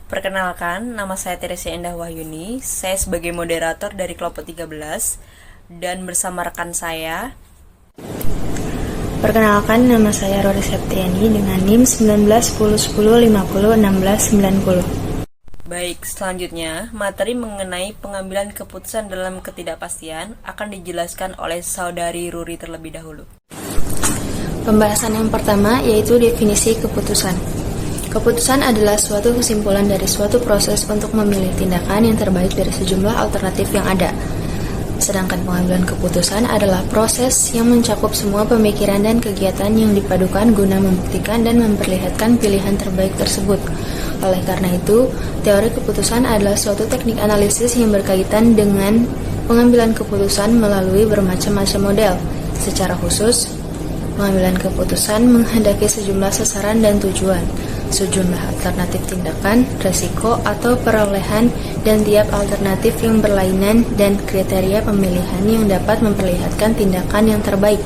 Perkenalkan, nama saya Teresia Endah Wahyuni. Saya sebagai moderator dari kelompok 13 dan bersama rekan saya. Perkenalkan, nama saya Rory Septiani dengan NIM 191010501690. Baik, selanjutnya materi mengenai pengambilan keputusan dalam ketidakpastian akan dijelaskan oleh saudari Ruri terlebih dahulu. Pembahasan yang pertama yaitu definisi keputusan. Keputusan adalah suatu kesimpulan dari suatu proses untuk memilih tindakan yang terbaik dari sejumlah alternatif yang ada. Sedangkan pengambilan keputusan adalah proses yang mencakup semua pemikiran dan kegiatan yang dipadukan guna membuktikan dan memperlihatkan pilihan terbaik tersebut. Oleh karena itu, teori keputusan adalah suatu teknik analisis yang berkaitan dengan pengambilan keputusan melalui bermacam-macam model. Secara khusus, pengambilan keputusan menghendaki sejumlah sasaran dan tujuan, sejumlah alternatif tindakan, resiko, atau perolehan, dan tiap alternatif yang berlainan dan kriteria pemilihan yang dapat memperlihatkan tindakan yang terbaik.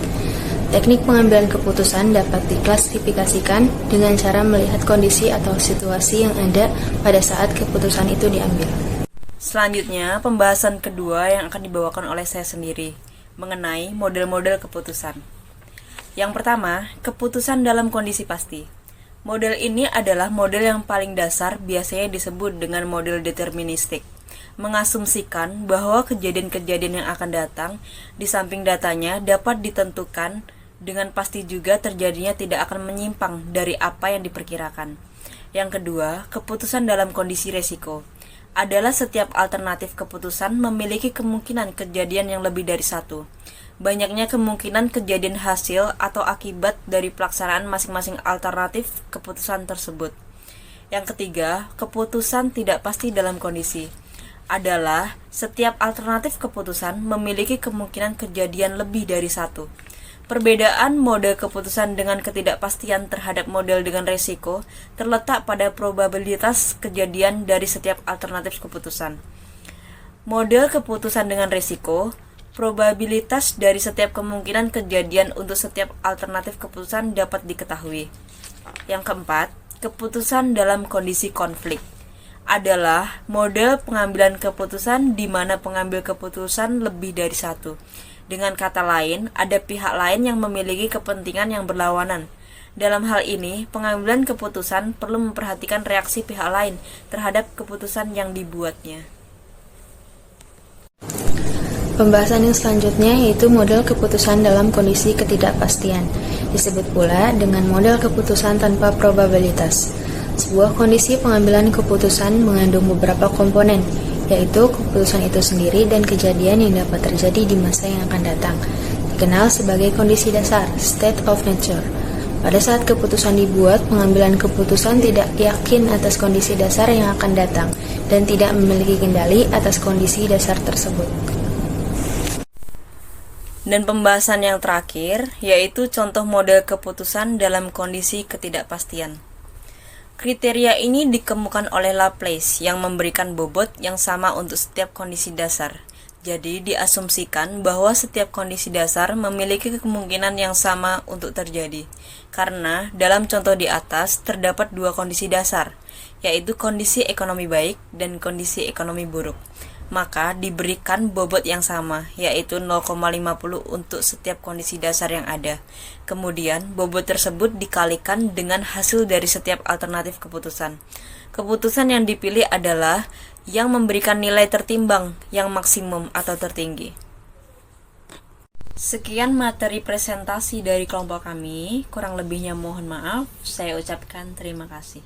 Teknik pengambilan keputusan dapat diklasifikasikan dengan cara melihat kondisi atau situasi yang ada pada saat keputusan itu diambil. Selanjutnya, pembahasan kedua yang akan dibawakan oleh saya sendiri, mengenai model-model keputusan. Yang pertama, keputusan dalam kondisi pasti. Model ini adalah model yang paling dasar, biasanya disebut dengan model deterministik, mengasumsikan bahwa kejadian-kejadian yang akan datang di samping datanya dapat ditentukan dengan pasti juga terjadinya tidak akan menyimpang dari apa yang diperkirakan. Yang kedua, keputusan dalam kondisi resiko adalah setiap alternatif keputusan memiliki kemungkinan kejadian yang lebih dari satu. Banyaknya kemungkinan kejadian hasil atau akibat dari pelaksanaan masing-masing alternatif keputusan tersebut. Yang ketiga, keputusan tidak pasti dalam kondisi adalah setiap alternatif keputusan memiliki kemungkinan kejadian lebih dari satu. Perbedaan mode keputusan dengan ketidakpastian terhadap model dengan resiko terletak pada probabilitas kejadian dari setiap alternatif keputusan. Model keputusan dengan resiko, probabilitas dari setiap kemungkinan kejadian untuk setiap alternatif keputusan dapat diketahui. Yang keempat, keputusan dalam kondisi konflik adalah model pengambilan keputusan di mana pengambil keputusan lebih dari satu. Dengan kata lain, ada pihak lain yang memiliki kepentingan yang berlawanan. Dalam hal ini, pengambilan keputusan perlu memperhatikan reaksi pihak lain terhadap keputusan yang dibuatnya. Pembahasan yang selanjutnya yaitu model keputusan dalam kondisi ketidakpastian. Disebut pula dengan model keputusan tanpa probabilitas. Sebuah kondisi pengambilan keputusan mengandung beberapa komponen, yaitu keputusan itu sendiri dan kejadian yang dapat terjadi di masa yang akan datang. Dikenal sebagai kondisi dasar, state of nature. Pada saat keputusan dibuat, pengambilan keputusan tidak yakin atas kondisi dasar yang akan datang dan tidak memiliki kendali atas kondisi dasar tersebut. Dan pembahasan yang terakhir yaitu contoh model keputusan dalam kondisi ketidakpastian. Kriteria ini dikemukakan oleh Laplace yang memberikan bobot yang sama untuk setiap kondisi dasar. Jadi diasumsikan bahwa setiap kondisi dasar memiliki kemungkinan yang sama untuk terjadi. Karena dalam contoh di atas terdapat dua kondisi dasar, yaitu kondisi ekonomi baik dan kondisi ekonomi buruk. Maka diberikan bobot yang sama, yaitu 0,50 untuk setiap kondisi dasar yang ada. Kemudian, bobot tersebut dikalikan dengan hasil dari setiap alternatif keputusan. Keputusan yang dipilih adalah yang memberikan nilai tertimbang yang maksimum atau tertinggi. Sekian materi presentasi dari kelompok kami, kurang lebihnya mohon maaf, saya ucapkan terima kasih.